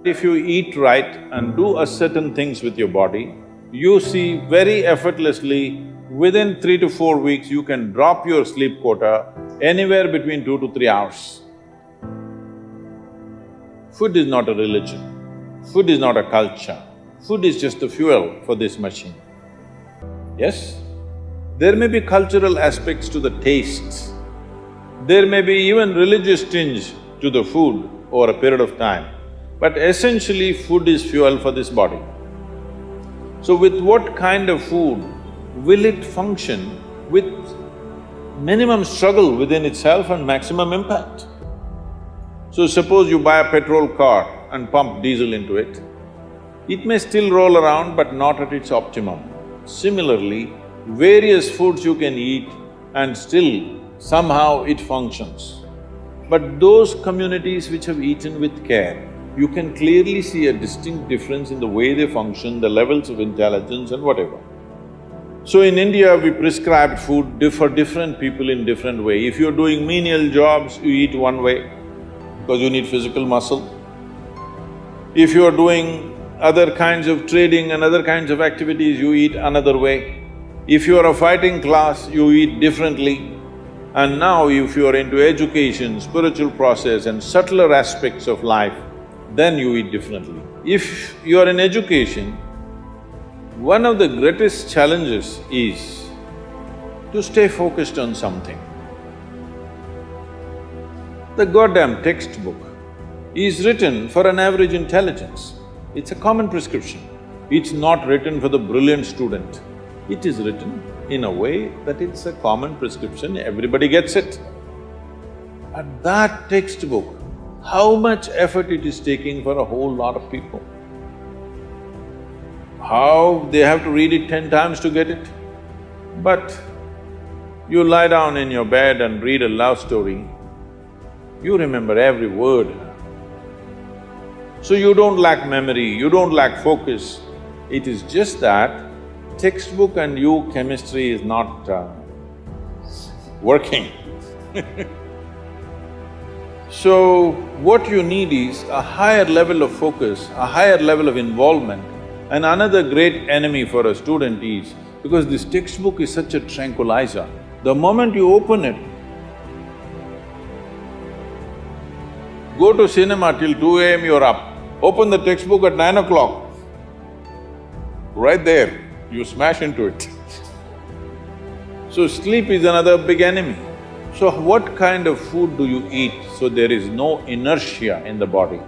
If you eat right and do a certain things with your body, you see very effortlessly, within 3 to 4 weeks, you can drop your sleep quota anywhere between 2 to 3 hours. Food is not a religion, food is not a culture, food is just the fuel for this machine. Yes? There may be cultural aspects to the tastes, there may be even religious tinge to the food over a period of time, but essentially food is fuel for this body. So with what kind of food will it function with minimum struggle within itself and maximum impact? So suppose you buy a petrol car and pump diesel into it, it may still roll around but not at its optimum. Similarly, various foods you can eat and still somehow it functions. But those communities which have eaten with care, you can clearly see a distinct difference in the way they function, the levels of intelligence and whatever. So in India, we prescribe food for different people in different way. If you're doing menial jobs, you eat one way because you need physical muscle. If you're doing other kinds of trading and other kinds of activities, you eat another way. If you're a fighting class, you eat differently. And now if you're into education, spiritual process and subtler aspects of life, then you eat differently. If you're in education, one of the greatest challenges is to stay focused on something. The goddamn textbook is written for an average intelligence. It's a common prescription. It's not written for the brilliant student. It is written in a way that it's a common prescription, everybody gets it. But that textbook, how much effort it is taking for a whole lot of people. How they have to read it 10 times to get it. But you lie down in your bed and read a love story, you remember every word. So you don't lack memory, you don't lack focus. It is just that textbook and you, chemistry is not working. So, what you need is a higher level of focus, a higher level of involvement. And another great enemy for a student is, because this textbook is such a tranquilizer, the moment you open it, go to cinema till 2 a.m. you're up, open the textbook at 9 o'clock, right there, you smash into it. So sleep is another big enemy. So what kind of food do you eat so there is no inertia in the body?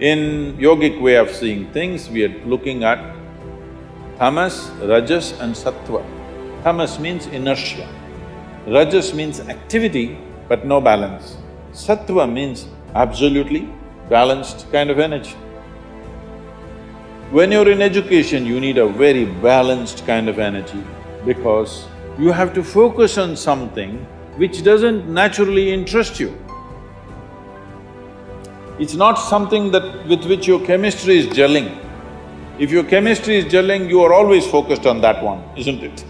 In yogic way of seeing things, we are looking at tamas, rajas and sattva. Tamas means inertia, rajas means activity but no balance. Sattva means absolutely balanced kind of energy. When you're in education, you need a very balanced kind of energy because you have to focus on something which doesn't naturally interest you. It's not something with which your chemistry is gelling. If your chemistry is gelling, you are always focused on that one, isn't it?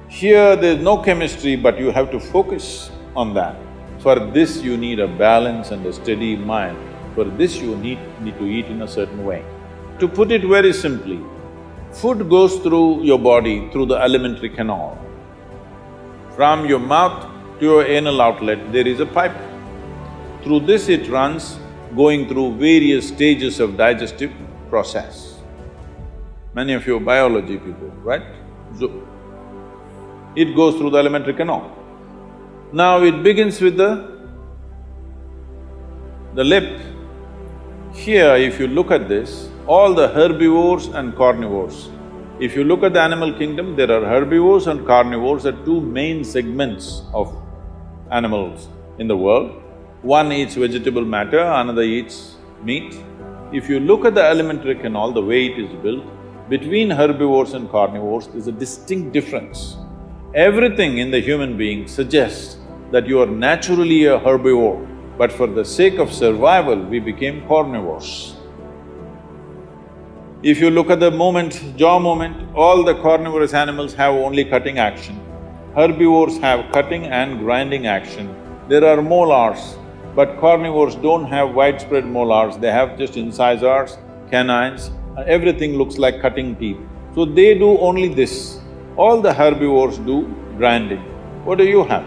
Here there's no chemistry, but you have to focus on that. For this you need a balance and a steady mind. For this you need to eat in a certain way. To put it very simply, food goes through your body through the alimentary canal. From your mouth to your anal outlet, there is a pipe. Through this it runs, going through various stages of digestive process. Many of you are biology people, right? So, it goes through the alimentary canal. Now it begins with the lip. Here, if you look at this, all the herbivores and carnivores. If you look at the animal kingdom, there are herbivores and carnivores are two main segments of animals in the world. One eats vegetable matter, another eats meat. If you look at the alimentary canal, the way it is built, between herbivores and carnivores, there's a distinct difference. Everything in the human being suggests that you are naturally a herbivore, but for the sake of survival, we became carnivores. If you look at the jaw movement, all the carnivorous animals have only cutting action. Herbivores have cutting and grinding action. There are molars But carnivores don't have widespread molars, they have just incisors, canines, everything looks like cutting teeth. So they do only this. All the herbivores do grinding. What do you have?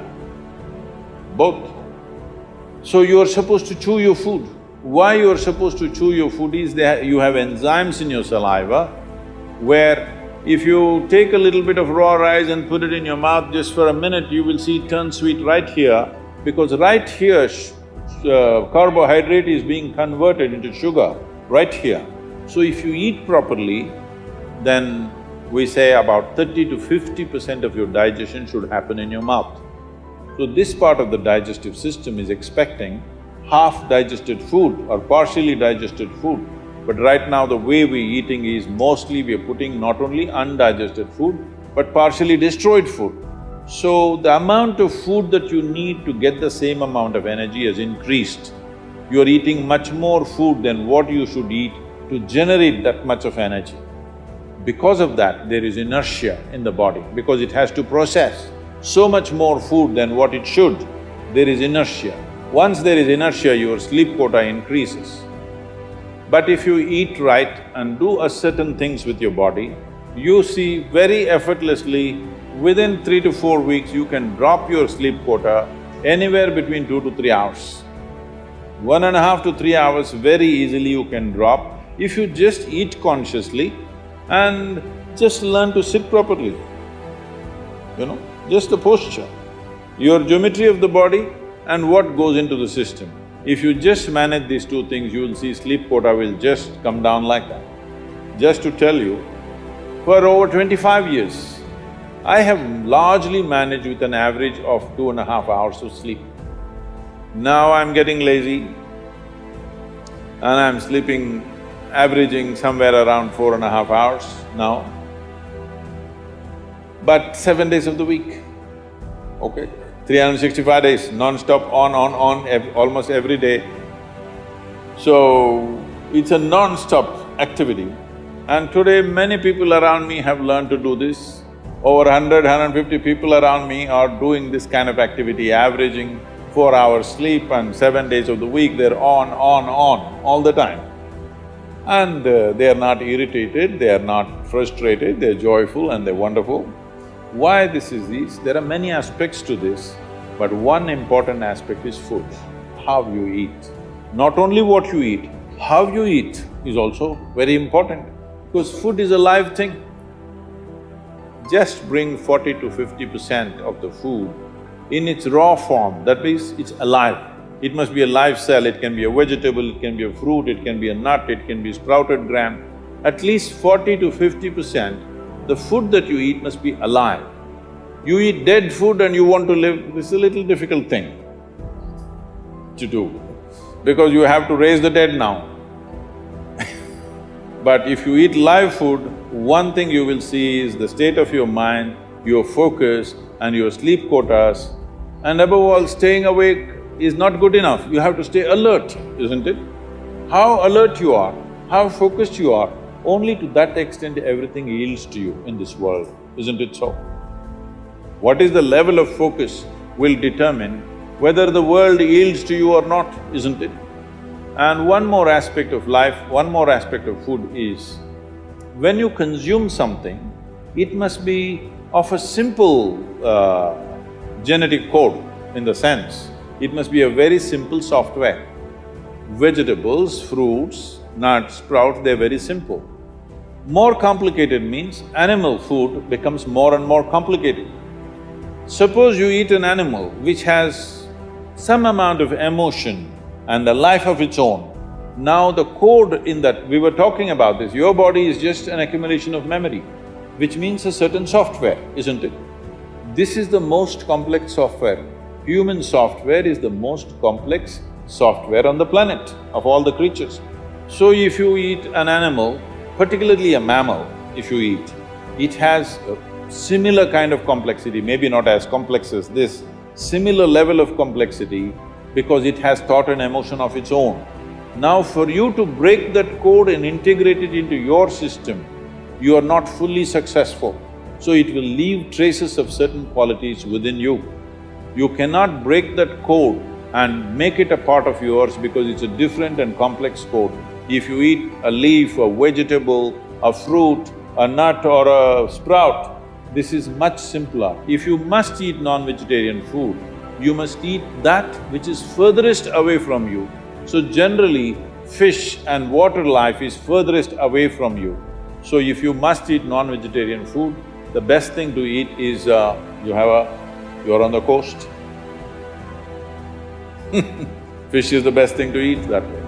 Both. So you are supposed to chew your food. Why you are supposed to chew your food is you have enzymes in your saliva where if you take a little bit of raw rice and put it in your mouth just for a minute, you will see it turn sweet right here, because right here carbohydrate is being converted into sugar, right here. So if you eat properly, then we say about 30 to 50% of your digestion should happen in your mouth. So this part of the digestive system is expecting half-digested food or partially digested food. But right now the way we're eating is mostly we're putting not only undigested food, but partially destroyed food. So the amount of food that you need to get the same amount of energy has increased. You're eating much more food than what you should eat to generate that much of energy. Because of that, there is inertia in the body, because it has to process so much more food than what it should, there is inertia. Once there is inertia, your sleep quota increases. But if you eat right and do a certain things with your body, you see very effortlessly, within 3 to 4 weeks, you can drop your sleep quota anywhere between 2 to 3 hours. 1.5 to 3 hours very easily you can drop if you just eat consciously and just learn to sit properly, just the posture, your geometry of the body and what goes into the system. If you just manage these two things, you will see sleep quota will just come down like that. Just to tell you, for over 25 years, I have largely managed with an average of 2.5 hours of sleep. Now I'm getting lazy and I'm sleeping, averaging somewhere around 4.5 hours now, but 7 days of the week, okay? 365 days, non-stop, on, almost every day. So, it's a non-stop activity. And today many people around me have learned to do this. Over 100, 150 people around me are doing this kind of activity, averaging 4 hours sleep and 7 days of the week, they're on, all the time. And they are not irritated, they are not frustrated, they're joyful and they're wonderful. Why this is this? There are many aspects to this, but one important aspect is food, how you eat. Not only what you eat, how you eat is also very important, because food is a live thing. Just bring 40 to 50% of the food in its raw form, that means it's alive. It must be a live cell, it can be a vegetable, it can be a fruit, it can be a nut, it can be sprouted gram. At least 40 to 50%, the food that you eat must be alive. You eat dead food and you want to live, this is a little difficult thing to do, because you have to raise the dead now. But if you eat live food, one thing you will see is the state of your mind, your focus and your sleep quotas, and above all, staying awake is not good enough, you have to stay alert, isn't it? How alert you are, how focused you are, only to that extent everything yields to you in this world, isn't it so? What is the level of focus will determine whether the world yields to you or not, isn't it? And one more aspect of life, one more aspect of food is, when you consume something, it must be of a simple genetic code in the sense, it must be a very simple software. Vegetables, fruits, nuts, sprouts, they're very simple. More complicated means animal food becomes more and more complicated. Suppose you eat an animal which has some amount of emotion and a life of its own. Now the code in that… we were talking about this, your body is just an accumulation of memory, which means a certain software, isn't it? This is the most complex software. Human software is the most complex software on the planet of all the creatures. So if you eat an animal, particularly a mammal, if you eat, it has a similar kind of complexity, maybe not as complex as this, similar level of complexity because it has thought and emotion of its own. Now for you to break that code and integrate it into your system, you are not fully successful. So it will leave traces of certain qualities within you. You cannot break that code and make it a part of yours because it's a different and complex code. If you eat a leaf, a vegetable, a fruit, a nut or a sprout, this is much simpler. If you must eat non-vegetarian food, you must eat that which is furthest away from you. So generally, fish and water life is furthest away from you. So if you must eat non-vegetarian food, the best thing to eat is you're on the coast. Fish is the best thing to eat that way.